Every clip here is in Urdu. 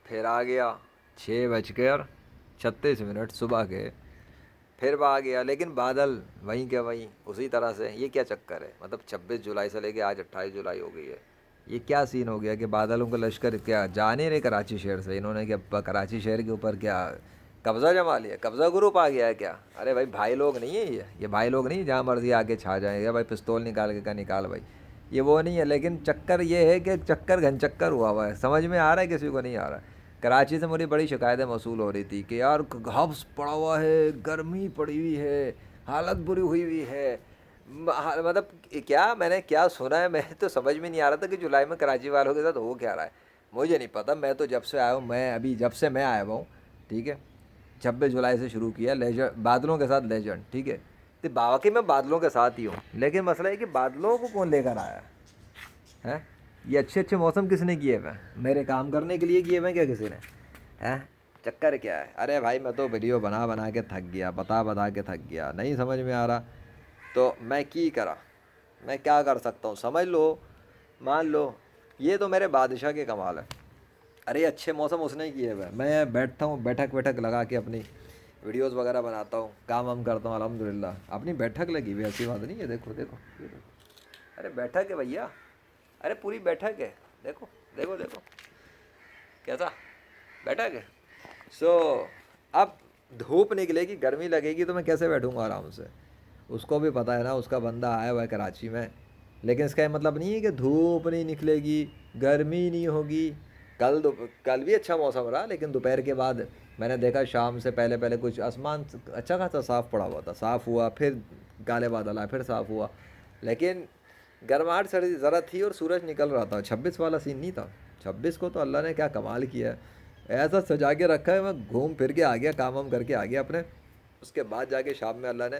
پھر آ گیا 6:36 صبح کے، پھر وہ آ گیا، لیکن بادل وہیں کے وہیں اسی طرح سے. یہ کیا چکر ہے؟ مطلب 26 جولائی سے لے کے آج 28 جولائی ہو گئی ہے. یہ کیا سین ہو گیا کہ بادلوں کا لشکر کیا جا نہیں رہے کراچی شہر سے؟ انہوں نے کیا کراچی شہر کے اوپر کیا قبضہ جما لیا؟ قبضہ گروپ آ گیا ہے کیا؟ ارے بھائی بھائی لوگ نہیں ہیں یہ بھائی لوگ نہیں جہاں مرضی آگے چھا جائیں گے بھائی پستول نکال کے کا نکال بھائی. یہ وہ نہیں ہے. لیکن چکر یہ ہے کہ چکر گھن چکر ہوا ہے. سمجھ میں آ رہا ہے کسی کو نہیں آ رہا ہے. کراچی سے مجھے بڑی شکایتیں موصول ہو رہی تھی کہ یار حبس پڑا ہوا ہے، گرمی پڑی ہوئی ہے، حالت بری ہوئی ہوئی ہے. مطلب کیا میں نے کیا سنا ہے؟ میں تو سمجھ میں نہیں آ رہا تھا کہ جولائی میں کراچی والوں کے ساتھ ہو کیا رہا ہے. مجھے نہیں پتہ. میں تو جب سے آیا ہوں، میں ابھی جب سے میں آیا ہوا ہوں، ٹھیک ہے، 26 جولائی سے شروع کیا لیجر بادلوں کے ساتھ لیجنڈ، ٹھیک ہے. تو باقی میں بادلوں کے ساتھ ہی ہوں، لیکن مسئلہ ہے کہ بادلوں کو کون لے کر آیا ہے؟ یہ اچھے اچھے موسم کس نے کیے ہوئے ہیں؟ میرے کام کرنے کے لیے کیے ہوئے ہیں کیا کسی نے؟ ہیں؟ چکر کیا ہے؟ ارے بھائی میں تو ویڈیو بنا بنا کے تھک گیا، بتا کے تھک گیا. نہیں سمجھ میں آ رہا تو میں کی کرا؟ میں کیا کر سکتا ہوں؟ سمجھ لو، مان لو یہ تو میرے بادشاہ کے کمال ہے. ارے اچھے موسم اس نے کیے ہوئے ہیں. میں بیٹھتا ہوں بیٹھک لگا کے اپنی ویڈیوز وغیرہ بناتا ہوں، کام وام کرتا ہوں. الحمدللہ اپنی بیٹھک لگی ہوئی، ایسی بات نہیں ہے. دیکھو دیکھو یہ دیکھو. ارے بیٹھک ہے بھیا، ارے پوری بیٹھک ہے. دیکھو دیکھو دیکھو کیسا بیٹھک ہے. سو اب دھوپ نکلے گی، گرمی لگے گی تو میں کیسے بیٹھوں گا آرام سے؟ اس کو بھی پتہ ہے نا، اس کا بندہ آیا ہوا ہے کراچی میں. لیکن اس کا یہ مطلب نہیں ہے کہ دھوپ نہیں نکلے گی، گرمی نہیں ہوگی. کل بھی اچھا موسم رہا، لیکن دوپہر کے بعد میں نے دیکھا شام سے پہلے پہلے کچھ آسمان اچھا خاصا صاف پڑا ہوا تھا. صاف ہوا، پھر کالے بادل آئے، پھر صاف ہوا. لیکن گرماہٹ سڑی ذرا تھی اور سورج نکل رہا تھا. 26 والا سین نہیں تھا. 26 کو تو اللہ نے کیا کمال کیا ہے، ایسا سجا کے رکھا ہے. میں گھوم پھر کے آ گیا، کام وام کر کے آ گیا اپنے. اس کے بعد جا کے شام میں اللہ نے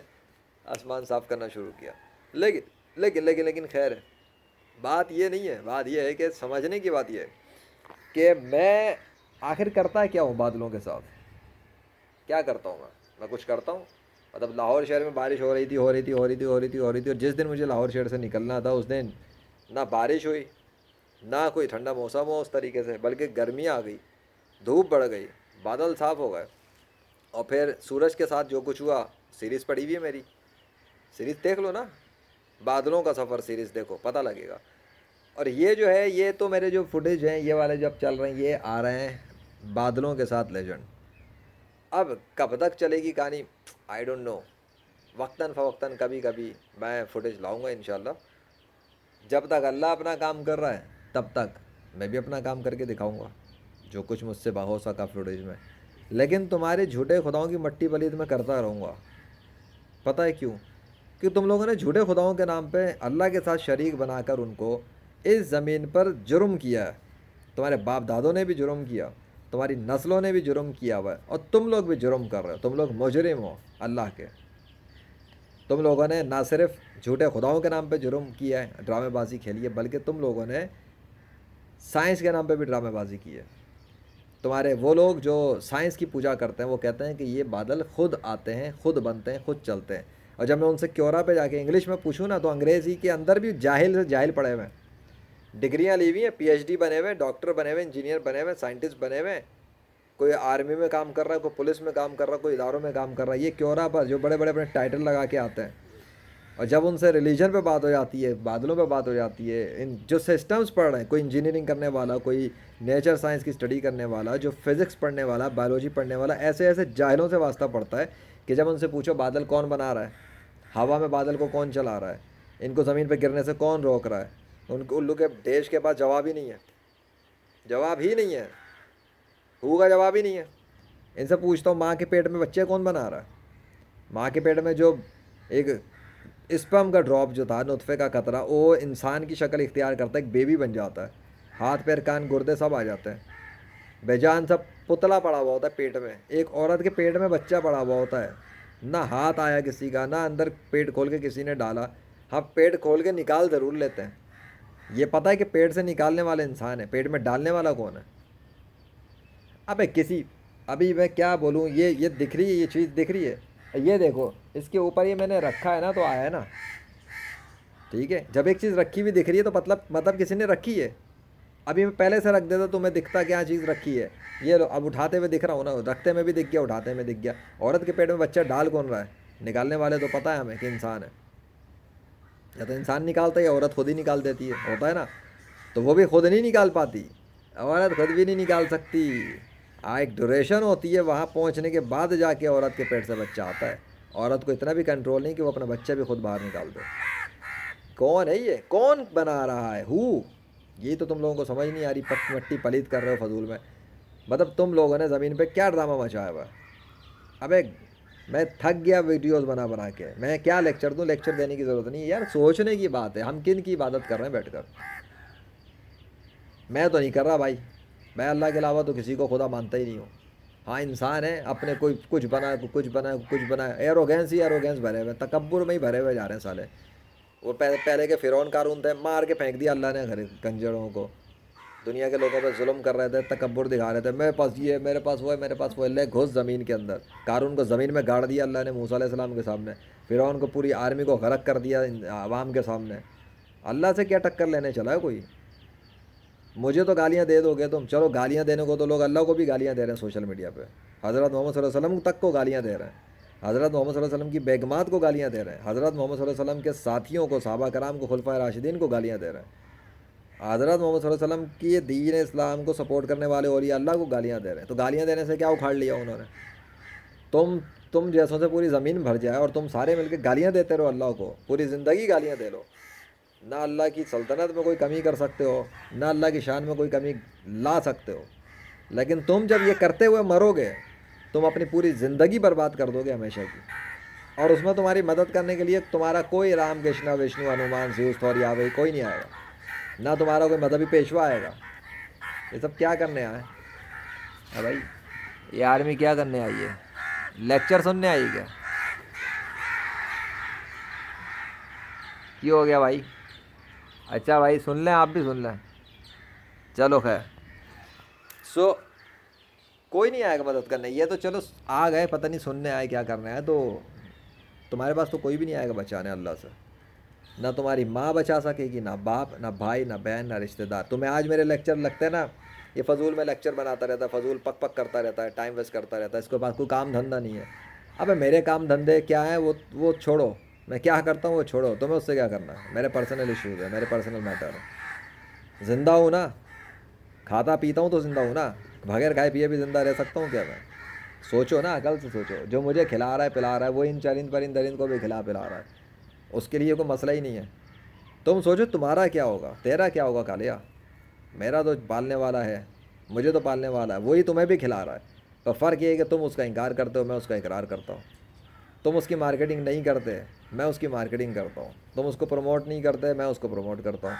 آسمان صاف کرنا شروع کیا. لیکن خیر ہے. بات یہ نہیں ہے. بات یہ ہے کہ سمجھنے کی بات یہ ہے کہ میں آخر کرتا کیا ہوں بادلوں کے ساتھ؟ کیا کرتا ہوں میں کچھ کرتا ہوں؟ مطلب لاہور شہر میں بارش ہو رہی تھی اور جس دن مجھے لاہور شہر سے نکلنا تھا اس دن نہ بارش ہوئی، نہ کوئی ٹھنڈا موسم ہو اس طریقے سے، بلکہ گرمی آ گئی، دھوپ بڑھ گئی، بادل صاف ہو گئے. اور پھر سورج کے ساتھ جو کچھ ہوا، سیریز پڑی ہوئی ہے میری. سیریز دیکھ لو نا، بادلوں کا سفر سیریز دیکھو پتہ لگے گا. اور یہ جو ہے، یہ تو میرے جو فوٹیج ہیں یہ والے جب چل رہے ہیں، یہ آ رہے ہیں بادلوں کے ساتھ لیجنڈ. اب کب تک چلے گی کہانی آئی ڈونٹ نو. وقتاً فوقتاً کبھی کبھی میں فوٹیج لاؤں گا انشاءاللہ. جب تک اللہ اپنا کام کر رہا ہے تب تک میں بھی اپنا کام کر کے دکھاؤں گا جو کچھ مجھ سے ہو سکا فوٹیج میں. لیکن تمہارے جھوٹے خداؤں کی مٹی پلید میں کرتا رہوں گا. پتہ ہے کیوں؟ کہ تم لوگوں نے جھوٹے خداؤں کے نام پہ اللہ کے ساتھ شریک بنا کر ان کو اس زمین پر جرم کیا ہے. تمہارے باپ دادوں نے بھی جرم کیا، تمہاری نسلوں نے بھی جرم کیا ہوا ہے، اور تم لوگ بھی جرم کر رہے ہو. تم لوگ مجرم ہو اللہ کے. تم لوگوں نے نہ صرف جھوٹے خداؤں کے نام پہ جرم کیا ہے، ڈرامے بازی کھیلی ہے، بلکہ تم لوگوں نے سائنس کے نام پہ بھی ڈرامے بازی کی ہے. تمہارے وہ لوگ جو سائنس کی پوجا کرتے ہیں وہ کہتے ہیں کہ یہ بادل خود آتے ہیں، خود بنتے ہیں، خود چلتے ہیں. اور جب میں ان سے کیورا پہ جا کے انگلش میں پوچھوں نا، تو انگریزی کے اندر بھی جاہل سے جاہل پڑے ہوئے ہیں، ڈگریاں لی ہوئی ہیں، پی ایچ ڈی بنے ہوئے ہیں، ڈاکٹر بنے ہوئے ہیں، انجینئر بنے ہوئے ہیں، سائنٹسٹ بنے ہوئے ہیں. کوئی آرمی میں کام کر رہا ہے، کوئی پولیس میں کام کر رہا ہے، کوئی اداروں میں کام کر رہا ہے. یہ کیورا پر جو بڑے بڑے اپنے ٹائٹل لگا کے آتے ہیں، اور جب ان سے ریلیجن پہ بات ہو جاتی ہے، بادلوں پہ بات ہو جاتی ہے، ان جو سسٹمز پڑھ رہے ہیں، کوئی انجینئرنگ کرنے والا، کوئی نیچر سائنس کی اسٹڈی کرنے والا، جو فزکس پڑھنے والا، بایولوجی پڑھنے والا، ایسے ایسے جاہلوں سے واسطہ پڑتا ہے کہ جب ان سے پوچھو بادل کون بنا رہا ہے، ہوا میں بادل کو کون چلا رہا ہے، ان کو زمین پہ گرنے سے کون روک رہا ہے، ان کو الو کے دیش کے پاس جواب ہی نہیں ہے. جواب ہی نہیں ہے، ہوگا جواب ہی نہیں ہے. ان سے پوچھتا ہوں ماں کے پیٹ میں بچے کون بنا رہا ہے؟ ماں کے پیٹ میں جو ایک اسپرم کا ڈراپ جو تھا، نطفے کا قطرہ، وہ انسان کی شکل اختیار کرتا ہے، ایک بیبی بن جاتا ہے، ہاتھ پیر کان گردے سب آ جاتے ہیں، بے جان سب پتلا پڑا ہوا ہوتا ہے پیٹ میں. ایک عورت کے پیٹ میں بچہ پڑا ہوا ہوتا ہے، نہ ہاتھ آیا کسی کا، نہ اندر پیٹ کھول کے کسی نے ڈالا. ہم پیٹ کھول کے نکال ضرور لیتے ہیں. یہ پتہ ہے کہ پیٹ سے نکالنے والا انسان ہے، پیٹ میں ڈالنے والا کون ہے؟ ابے کسی، ابھی میں کیا بولوں، یہ دکھ رہی ہے، یہ چیز دکھ رہی ہے، یہ دیکھو اس کے اوپر یہ میں نے رکھا ہے نا تو آیا ہے نا. ٹھیک ہے، جب ایک چیز رکھی ہوئی دکھ رہی ہے تو مطلب کسی نے رکھی ہے. ابھی میں پہلے سے رکھ دیتا تو میں دکھتا کیا چیز رکھی ہے. یہ لو اب اٹھاتے ہوئے دکھ رہا ہوں نا, رکھتے میں بھی دکھ گیا, اٹھاتے میں دکھ گیا. عورت کے پیٹ میں بچہ ڈال کون رہا ہے؟ نکالنے والے تو پتہ ہے ہمیں کہ انسان ہے, یا تو انسان نکالتا ہے یا عورت خود ہی نکال دیتی ہے, ہوتا ہے نا. تو وہ بھی خود نہیں نکال پاتی, عورت خود بھی نہیں نکال سکتی. ایک ڈیوریشن ہوتی ہے, وہاں پہنچنے کے بعد جا کے عورت کے پیٹ سے بچہ آتا ہے. عورت کو اتنا بھی کنٹرول نہیں کہ وہ اپنا بچہ بھی خود باہر نکال دے. کون ہے یہ؟ کون بنا رہا ہے؟ یہی تو تم لوگوں کو سمجھ نہیں آ رہی. مٹی پلیت کر رہے ہو فضول میں. مطلب تم لوگوں نے زمین پہ کیا ڈرامہ مچایا ہوا ہے. ابے میں تھک گیا ویڈیوز بنا بنا کے. میں کیا لیکچر دوں؟ لیکچر دینے کی ضرورت نہیں ہے یار, سوچنے کی بات ہے. ہم کن کی عبادت کر رہے ہیں بیٹھ کر؟ میں تو نہیں کر رہا بھائی. میں اللہ کے علاوہ تو کسی کو خدا مانتا ہی نہیں ہوں. ہاں انسان ہے, اپنے کوئی کچھ بنا کچھ بنا کچھ بنا, ایروگینس ہی ایروگینس بھرے ہوئے, تکبر میں ہی بھرے ہوئے جا رہے ہیں سالے. وہ پہلے کے فرعون قارون تھے, مار کے پھینک دیا اللہ نے گھر کنجروں کو. دنیا کے لوگوں پہ ظلم کر رہے تھے, تکبر دکھا رہے تھے, میرے پاس یہ, میرے پاس وہ ہے, میرے پاس وہ ہے. لے گھس زمین کے اندر. قارون کو زمین میں گاڑ دیا اللہ نے موسیٰ علیہ السلام کے سامنے. فرعون کو پوری آرمی کو غرق کر دیا عوام کے سامنے. اللہ سے کیا ٹکر لینے چلا ہے کوئی؟ مجھے تو گالیاں دے دو گے تم, چلو گالیاں دینے کو تو لوگ اللہ کو بھی گالیاں دے رہے ہیں سوشل میڈیا پہ. حضرت محمد صلی اللہ علیہ وسلم تک کو گالیاں دے رہے ہیں. حضرت محمد صلی اللہ علیہ وسلم کی بیگمات کو گالیاں دے رہے ہیں. حضرت محمد صلی اللہ علیہ وسلم کے ساتھیوں کو, صحابہ کرام کو, خلفائے راشدین کو گالیاں دے رہے ہیں. حضرت محمد صلی اللہ علیہ وسلم کی دین اسلام کو سپورٹ کرنے والے اولیاء اللہ کو گالیاں دے رہے ہیں. تو گالیاں دینے سے کیا اکھاڑ لیا انہوں نے؟ تم جیسوں سے پوری زمین بھر جائے اور تم سارے مل کے گالیاں دیتے رہو اللہ کو, پوری زندگی گالیاں دے لو. نہ اللہ کی سلطنت میں کوئی کمی کر سکتے ہو, نہ اللہ کی شان میں کوئی کمی لا سکتے ہو. لیکن تم جب یہ کرتے ہوئے مرو گے, تم اپنی پوری زندگی برباد کر دو گے ہمیشہ کی. اور اس میں تمہاری مدد کرنے کے لیے تمہارا کوئی رام کرشنا وشنو ہنومان زیوس تھور یاوے کوئی نہیں آئے گا, نہ تمہارا کوئی مذہبی پیشوا آئے گا. یہ سب کیا کرنے آئے ہیں بھائی؟ یہ آرمی کیا کرنے آئی ہے؟ لیکچر سننے آئی کیا؟ ہو گیا بھائی؟ اچھا بھائی سن لیں, آپ بھی سن لیں. چلو خیر. کوئی نہیں آئے گا مدد کرنے. یہ تو چلو آ گئے, پتہ نہیں سننے آئے کیا کرنا ہے. تو تمہارے پاس تو کوئی بھی نہیں آئے گا بچانے اللہ سے. نہ تمہاری ماں بچا سکے گی, نہ باپ, نہ بھائی, نہ بہن, نہ رشتہ دار. تمہیں آج میرے لیکچر لگتے ہیں نا, یہ فضول میں لیکچر بناتا رہتا ہے, فضول پک پک کرتا رہتا ہے, ٹائم ویسٹ کرتا رہتا ہے. اس کے پاس کوئی کام دھندہ نہیں ہے. ابے میرے کام دھندے کیا ہیں وہ چھوڑو. میں کیا کرتا ہوں وہ چھوڑو, تمہیں اس سے کیا کرنا ہے؟ میرے پرسنل ایشوز ہیں, میرے پرسنل میٹر ہے. زندہ ہوں نا, کھاتا پیتا ہوں تو زندہ ہوں نا. بغیر کھائے پیے بھی زندہ رہ سکتا ہوں کیا میں؟ سوچو نا, عقل سے سوچو. جو مجھے کھلا رہا ہے پلا رہا ہے, وہ ان چرند پرند درند کو بھی کھلا پلا رہا ہے. اس کے لیے کوئی مسئلہ ہی نہیں ہے. تم سوچو تمہارا کیا ہوگا, تیرا کیا ہوگا کالیا. میرا تو پالنے والا ہے, مجھے تو پالنے والا ہے, وہی تمہیں بھی کھلا رہا ہے. پر فرق یہ ہے کہ تم اس کا انکار کرتے ہو, میں اس کا اقرار کرتا ہوں. تم اس کی مارکیٹنگ نہیں کرتے, میں اس کی مارکیٹنگ کرتا ہوں. تم اس کو پروموٹ نہیں کرتے, میں اس کو پروموٹ کرتا ہوں.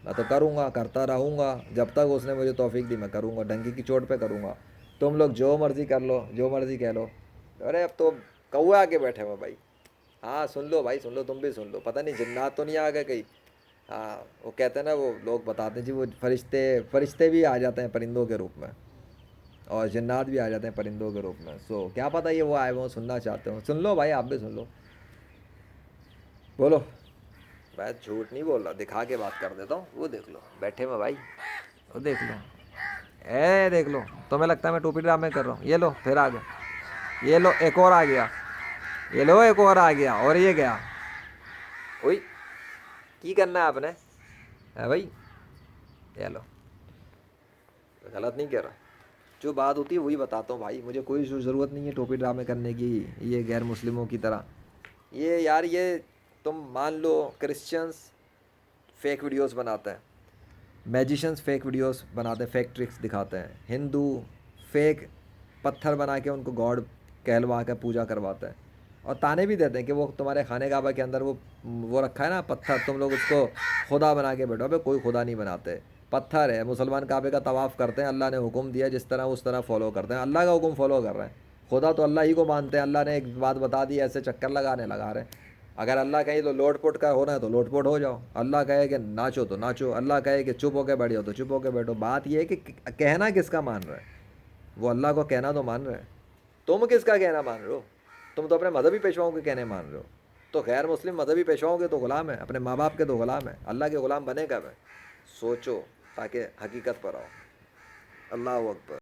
میں تو کروں گا, کرتا رہوں گا جب تک اس نے مجھے توفیق دی. میں کروں گا, ڈنکی کی چوٹ پہ کروں گا. تم لوگ جو مرضی کر لو, جو مرضی کہہ لو. ارے اب تو کوے آ کے بیٹھے ہوئے بھائی. ہاں سن لو بھائی, سن لو, تم بھی سن لو. پتہ نہیں جنات تو نہیں آ گئے کہیں. ہاں وہ کہتے ہیں نا, وہ لوگ بتاتے ہیں جی وہ فرشتے بھی آ جاتے ہیں پرندوں کے روپ میں, اور جنات بھی آ جاتے ہیں پرندوں کے روپ میں. کیا پتہ یہ وہ آئے وہ سننا چاہتے ہو. سن لو بھائی, آپ بھی سن لو. بولو. میں جھوٹ نہیں بول رہا, دکھا کے بات کر دیتا ہوں. وہ دیکھ لو بیٹھے میں بھائی, وہ دیکھ لو, دیکھ لو. تمہیں لگتا ہے میں ٹوپی ڈرامے کر رہا ہوں؟ یہ لو پھر آ گیا, یہ لو ایک اور آ گیا, یہ لو ایک اور آ گیا, اور یہ گیا. اوئی کی کرنا ہے آپ نے بھائی؟ یہ لو, غلط نہیں کہہ رہا. جو بات ہوتی ہے وہی بتاتا ہوں بھائی. مجھے کوئی ضرورت نہیں ہے ٹوپی ڈرامے کرنے کی, یہ غیر مسلموں کی طرح. یہ یار, یہ تم مان لو کرسچنس فیک ویڈیوز بناتے ہیں, میجیشنس فیک ویڈیوز بناتے ہیں, فیک ٹرکس دکھاتے ہیں. ہندو فیک پتھر بنا کے ان کو گاڈ کہلوا کے پوجا کرواتے ہیں, اور تانے بھی دیتے ہیں کہ وہ تمہارے خانے کعبہ کے اندر وہ رکھا ہے نا پتھر, تم لوگ اس کو خدا بنا کے بیٹھو. ابے کوئی خدا نہیں بناتے, پتھر ہے. مسلمان کعبے کا طواف کرتے ہیں, اللہ نے حکم دیا جس طرح اس طرح فالو کرتے ہیں. اللہ کا حکم فالو کر رہے ہیں. خدا تو اللہ ہی کو مانتے ہیں. اللہ نے ایک بات بتا دی, ایسے چکر لگا رہے ہیں. اگر اللہ کہے تو لوٹ پوٹ کا ہونا ہے تو لوٹ پوٹ ہو جاؤ, اللہ کہے کہ ناچو تو ناچو, اللہ کہے کہ چپ ہو کے بیٹھو تو چپ ہو کے بیٹھو. بات یہ ہے کہ کہنا کس کا مان رہے ہیں. وہ اللہ کو کہنا تو مان رہے ہیں, تم کس کا کہنا مان رہے ہو؟ تم تو اپنے مذہبی پیشواؤں کے کہنے مان رہے ہو. تو غیر مسلم مذہبی پیشواؤں کے تو غلام ہیں, اپنے ماں باپ کے تو غلام ہیں. اللہ کے غلام بنے کب ہے؟ سوچو. تاکہ حقیقت پر آؤ. اللہ اکبر.